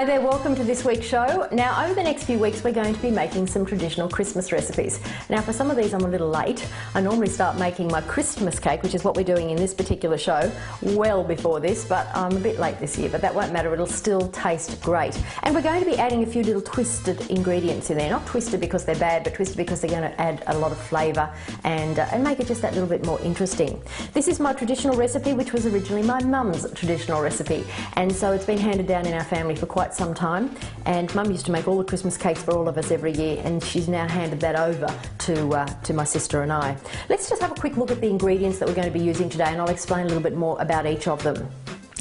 Hi there, welcome to this week's show. Now over the next few weeks we're going to be making some traditional Christmas recipes. Now for some of these I'm a little late. I normally start making my Christmas cake, which is what we're doing in this particular show, well before this, but I'm a bit late this year, but that won't matter, it'll still taste great. And we're going to be adding a few little twisted ingredients in there, not twisted because they're bad, but twisted because they're going to add a lot of flavour and make it just that little bit more interesting. This is my traditional recipe, which was originally my mum's traditional recipe, and so it's been handed down in our family for quite some time, and Mum used to make all the Christmas cakes for all of us every year, and she's now handed that over to my sister and I. Let's just have a quick look at the ingredients that we're going to be using today, and I'll explain a little bit more about each of them.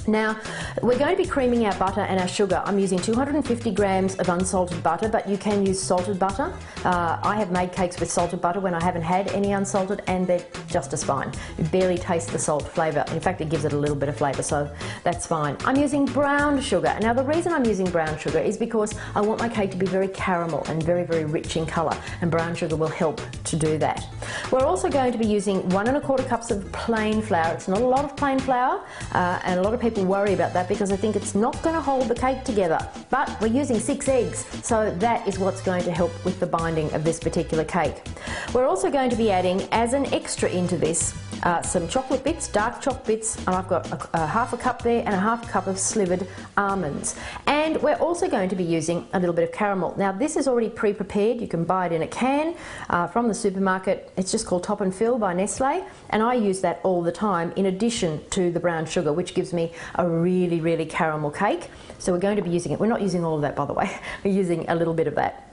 Now, we're going to be creaming our butter and our sugar. I'm using 250 grams of unsalted butter, but you can use salted butter. I have made cakes with salted butter when I haven't had any unsalted, and they're just as fine. You barely taste the salt flavour. In fact, it gives it a little bit of flavour, so that's fine. I'm using brown sugar. Now, the reason I'm using brown sugar is because I want my cake to be very caramel and very, very rich in colour, and brown sugar will help to do that. We're also going to be using 1 1/4 cups of plain flour. It's not a lot of plain flour, and a lot of people worry about that because I think it's not going to hold the cake together, but we're using 6 eggs, so that is what's going to help with the binding of this particular cake. We're also going to be adding, as an extra into this, some chocolate bits, dark chocolate bits, and I've got a half a cup there and a half a cup of slivered almonds. And we're also going to be using a little bit of caramel. Now this is already pre-prepared, you can buy it in a can from the supermarket. It's just called Top and Fill by Nestle, and I use that all the time in addition to the brown sugar, which gives me a really, really caramel cake. So we're going to be using it. We're not using all of that, by the way. We're using a little bit of that.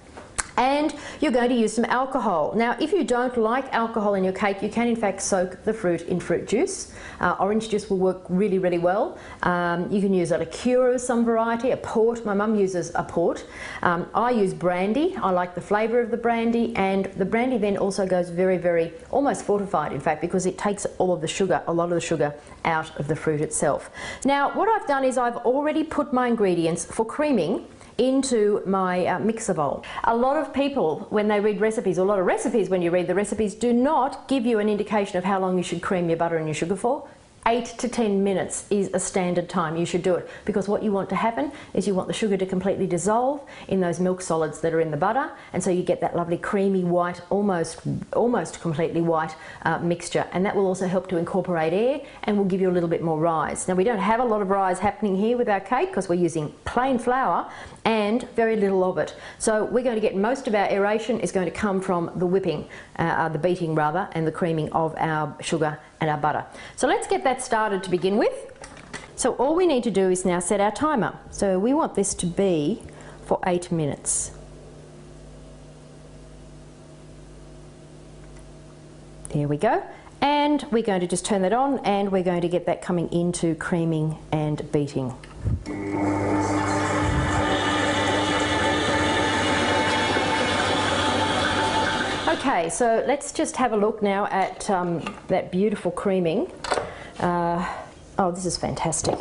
And you're going to use some alcohol. Now, if you don't like alcohol in your cake, you can in fact soak the fruit in fruit juice. Orange juice will work really, really well. You can use a liqueur of some variety, a port. My mum uses a port. I use brandy. I like the flavour of the brandy, and the brandy then also goes very, very, almost fortified in fact, because it takes all of the sugar, a lot of the sugar out of the fruit itself. Now, what I've done is I've already put my ingredients for creaming into my mixer bowl. A lot of people, when they read recipes, or a lot of recipes when you read the recipes, do not give you an indication of how long you should cream your butter and your sugar for. 8 to 10 minutes is a standard time you should do it, because what you want to happen is you want the sugar to completely dissolve in those milk solids that are in the butter, and so you get that lovely creamy white, almost completely white mixture, and that will also help to incorporate air and will give you a little bit more rise. Now we don't have a lot of rise happening here with our cake because we're using plain flour and very little of it. So we're going to get most of our aeration is going to come from the whipping, the beating rather, and the creaming of our sugar and our butter. So let's get that started to begin with. So all we need to do is now set our timer. So we want this to be for 8 minutes. There we go. And we're going to just turn that on, and we're going to get that coming into creaming and beating. Okay, so let's just have a look now at that beautiful creaming. Oh, this is fantastic.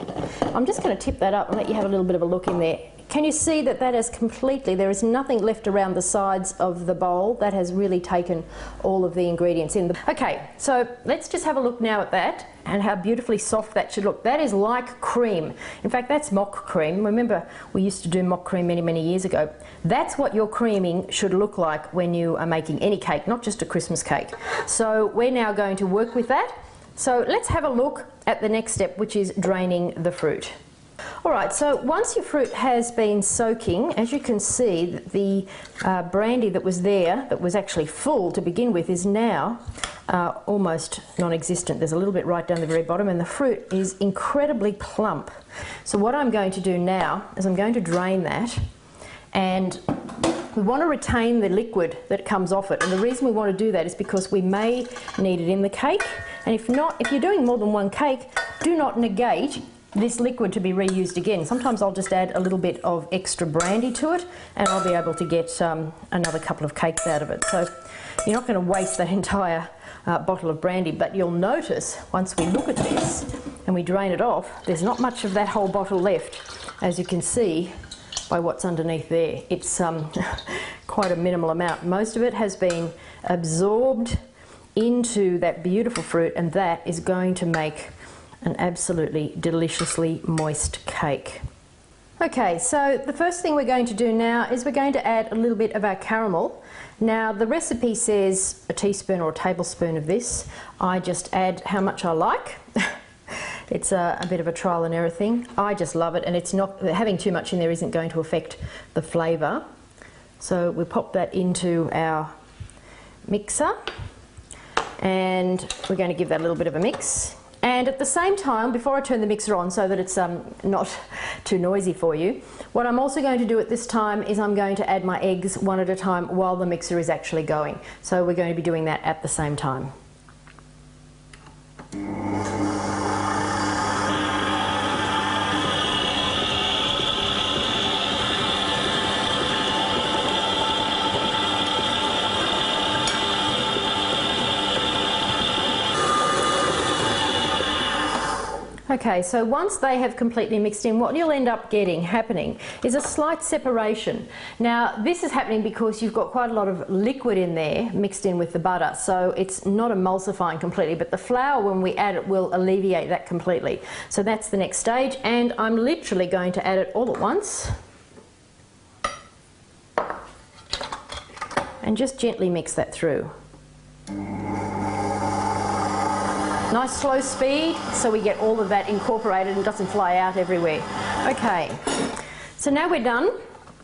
I'm just going to tip that up and let you have a little bit of a look in there. Can you see that that has completely, there is nothing left around the sides of the bowl. That has really taken all of the ingredients in. Okay, so let's just have a look now at that and how beautifully soft that should look. That is like cream. In fact, that's mock cream. Remember, we used to do mock cream many, many years ago. That's what your creaming should look like when you are making any cake, not just a Christmas cake. So we're now going to work with that. So let's have a look at the next step, which is draining the fruit. Alright, so once your fruit has been soaking, as you can see, the brandy that was there, that was actually full to begin with, is now almost non-existent. There's a little bit right down the very bottom, and the fruit is incredibly plump. So what I'm going to do now is I'm going to drain that, and we want to retain the liquid that comes off it, and the reason we want to do that is because we may need it in the cake, and if not, if you're doing more than one cake, do not negate this liquid to be reused again. Sometimes I'll just add a little bit of extra brandy to it, and I'll be able to get another couple of cakes out of it. So you're not going to waste that entire bottle of brandy, but you'll notice once we look at this and we drain it off, there's not much of that whole bottle left, as you can see by what's underneath there. It's quite a minimal amount. Most of it has been absorbed into that beautiful fruit, and that is going to make an absolutely deliciously moist cake. Okay, so the first thing we're going to do now is we're going to add a little bit of our caramel. Now the recipe says a teaspoon or a tablespoon of this. I just add how much I like. It's a bit of a trial and error thing. I just love it, and it's not, having too much in there isn't going to affect the flavour. So we pop that into our mixer, and we're going to give that a little bit of a mix. And at the same time, before I turn the mixer on so that it's not too noisy for you, what I'm also going to do at this time is I'm going to add my eggs one at a time while the mixer is actually going. So we're going to be doing that at the same time. Okay, so once they have completely mixed in, what you'll end up happening is a slight separation. Now this is happening because you've got quite a lot of liquid in there mixed in with the butter, so it's not emulsifying completely, but the flour, when we add it, will alleviate that completely. So that's the next stage, and I'm literally going to add it all at once and just gently mix that through. Nice slow speed so we get all of that incorporated and doesn't fly out everywhere. Okay, so now we're done.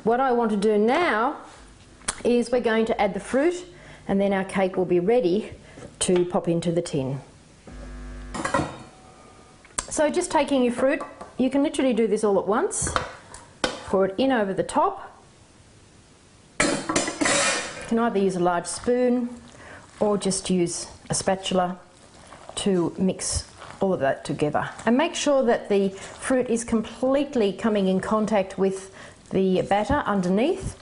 What I want to do now is we're going to add the fruit, and then our cake will be ready to pop into the tin. So just taking your fruit, you can literally do this all at once. Pour it in over the top. You can either use a large spoon or just use a spatula to mix all of that together, and make sure that the fruit is completely coming in contact with the batter underneath.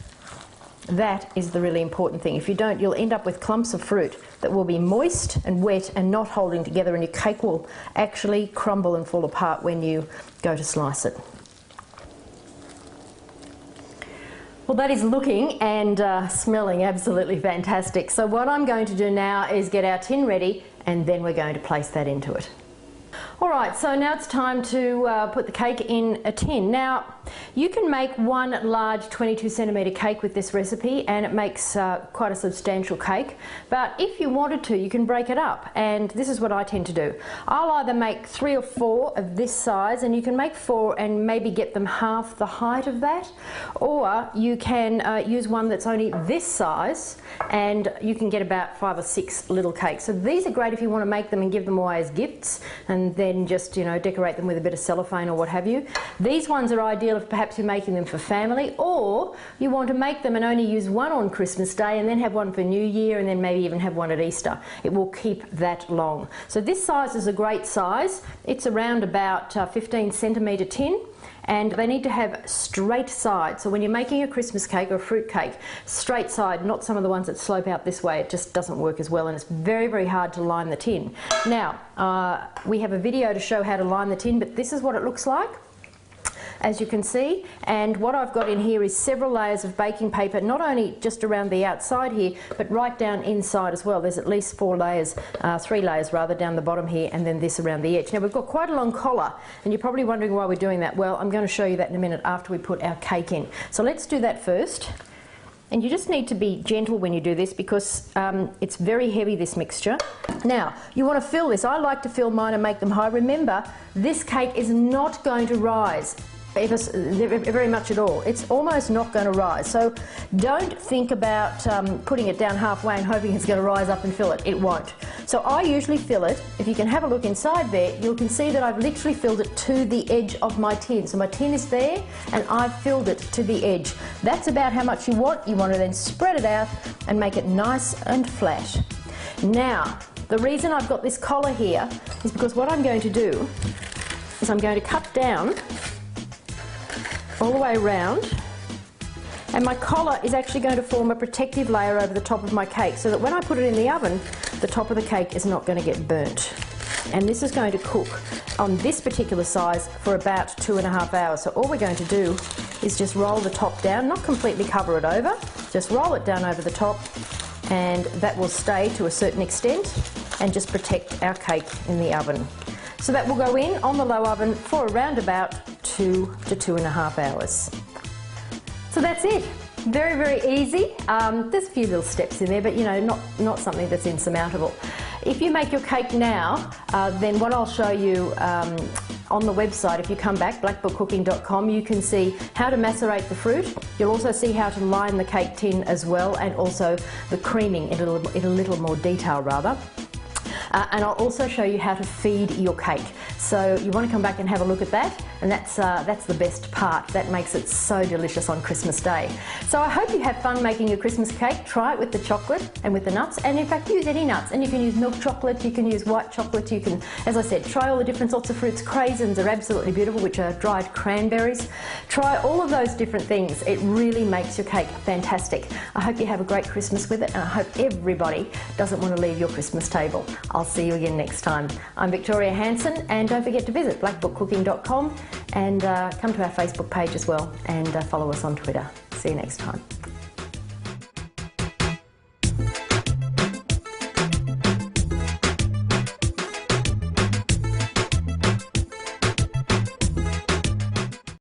That is the really important thing. If you don't, you'll end up with clumps of fruit that will be moist and wet and not holding together, and your cake will actually crumble and fall apart when you go to slice it. Well, that is looking and smelling absolutely fantastic. So what I'm going to do now is get our tin ready, and then we're going to place that into it. Alright, so now it's time to put the cake in a tin. Now, you can make one large 22 centimetre cake with this recipe, and it makes quite a substantial cake. But if you wanted to, you can break it up, and this is what I tend to do. I'll either make 3 or 4 of this size, and you can make 4 and maybe get them half the height of that, or you can use one that's only this size, and you can get about 5 or 6 little cakes. So these are great if you want to make them and give them away as gifts, and then just, you know, decorate them with a bit of cellophane or what have you. These ones are ideal if perhaps you're making them for family, or you want to make them and only use one on Christmas Day and then have one for New Year, and then maybe even have one at Easter. It will keep that long. So this size is a great size. It's around about 15 centimetre tin, and they need to have straight sides. So when you're making a Christmas cake or a fruit cake, straight side, not some of the ones that slope out this way. It just doesn't work as well, and it's very, very hard to line the tin. Now, we have a video to show how to line the tin, but this is what it looks like, as you can see. And what I've got in here is several layers of baking paper, not only just around the outside here, but right down inside as well. There's at least 4 layers, 3 layers rather, down the bottom here, and then this around the edge. Now we've got quite a long collar, and you're probably wondering why we're doing that. Well, I'm going to show you that in a minute after we put our cake in. So let's do that first. And you just need to be gentle when you do this, because it's very heavy, this mixture. Now, you want to fill this. I like to fill mine and make them high. Remember, this cake is not going to rise very much at all. It's almost not going to rise. So don't think about putting it down halfway and hoping it's going to rise up and fill it. It won't. So I usually fill it. If you can have a look inside there, you can see that I've literally filled it to the edge of my tin. So my tin is there, and I've filled it to the edge. That's about how much you want. You want to then spread it out and make it nice and flat. Now, the reason I've got this collar here is because what I'm going to do is I'm going to cut down all the way around, and my collar is actually going to form a protective layer over the top of my cake, so that when I put it in the oven, the top of the cake is not going to get burnt. And this is going to cook on this particular size for about 2.5 hours. So all we're going to do is just roll the top down, not completely cover it over, just roll it down over the top, and that will stay to a certain extent and just protect our cake in the oven. So that will go in on the low oven for around about 2 to 2.5 hours. So that's it. Very, very easy. There's a few little steps in there, but you know, not something that's insurmountable. If you make your cake now, then what I'll show you on the website, if you come back, blackbookcooking.com, you can see how to macerate the fruit. You'll also see how to line the cake tin as well, and also the creaming in a little more detail rather. And I'll also show you how to feed your cake. So you want to come back and have a look at that, and that's the best part. That makes it so delicious on Christmas Day. So I hope you have fun making your Christmas cake. Try it with the chocolate and with the nuts, and in fact use any nuts. And you can use milk chocolate, you can use white chocolate, you can, as I said, try all the different sorts of fruits. Craisins are absolutely beautiful, which are dried cranberries. Try all of those different things. It really makes your cake fantastic. I hope you have a great Christmas with it, and I hope everybody doesn't want to leave your Christmas table. I'll see you again next time. I'm Victoria Hanson, and don't forget to visit blackbookcooking.com and come to our Facebook page as well, and follow us on Twitter. See you next time.